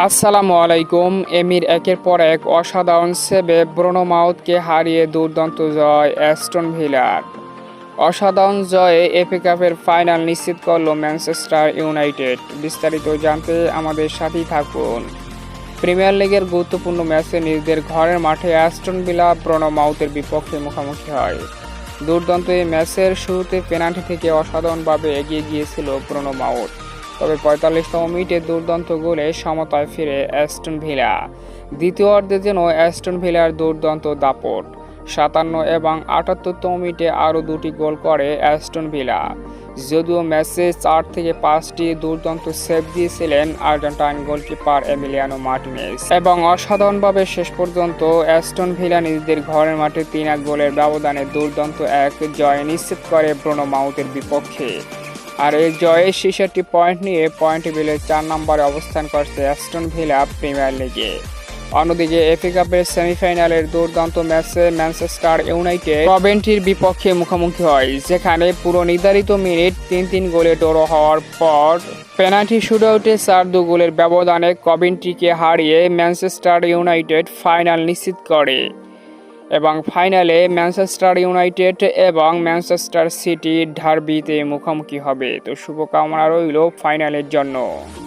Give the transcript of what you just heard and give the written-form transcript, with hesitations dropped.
আসসালামু আলাইকুম। এমির একের পর এক অসাধারণ সেভে ব্রুনো মাউথকে হারিয়ে দুর্দান্ত জয় অ্যাস্টন ভিলার। অসাধারণ জয়ে এফএ কাপের ফাইনাল নিশ্চিত করল ম্যানচেস্টার ইউনাইটেড। বিস্তারিত জানতে আমাদের সাথেই থাকুন। প্রিমিয়ার লিগের গুরুত্বপূর্ণ ম্যাচে নিজেদের ঘরের মাঠে অ্যাস্টন ভিলা ব্রুনো মাউথের বিপক্ষে মুখোমুখি হয়। দুর্দান্ত এই ম্যাচের শুরুতে পেনাল্টি থেকে অসাধারণভাবে এগিয়ে গিয়েছিল ব্রুনো মাউথ। তবে ৪৫তম মিনিটে দুর্দান্ত গোলে সমতায় ফিরে অ্যাস্টন ভিলা। দ্বিতীয় অর্ধে যেন অ্যাস্টন ভিলার দুর্দান্ত দাপট। ৫৭ এবং ৭৮তম মিনিটে আরও দুটি গোল করে অ্যাস্টন ভিলা। যদিও ম্যাচে ৪ থেকে ৫টি দুর্দান্ত সেভ দিয়েছিলেন আর্জেন্টাইন গোলকিপার এমিলিয়ানো মার্টিনেজ এবং অসাধারণভাবে শেষ পর্যন্ত অ্যাস্টন ভিলা নিজেদের ঘরের মাঠে ৩-১ গোলের ব্যবধানে দুর্দান্ত এক জয় নিশ্চিত করে ব্রুনো মাউথের বিপক্ষে। আর এই জয়ের ৬৬ পয়েন্ট নিয়ে পয়েন্ট টেবিলে ৪ নম্বরে অবস্থান করছে অ্যাস্টন ভিলা প্রিমিয়ার লিগে। অন্যদিকে এফএ কাপের সেমিফাইনালের দুর্দান্ত ম্যাচে ম্যানচেস্টার ইউনাইটেড কভেন্ট্রির বিপক্ষে মুখোমুখি হয়, যেখানে পুরো নির্ধারিত মিনিট ৩-৩ গোলে ড্র হওয়ার পর পেনাল্টি শুটআউটে ৪-২ গোলের ব্যবধানে কভেন্ট্রিকে হারিয়ে ম্যানচেস্টার ইউনাইটেড ফাইনাল নিশ্চিত করে এবং ফাইনালে ম্যানচেস্টার ইউনাইটেড এবং ম্যানচেস্টার সিটি ডার্বিতে মুখোমুখি হবে। তো শুভকামনা রইল ফাইনালের জন্য।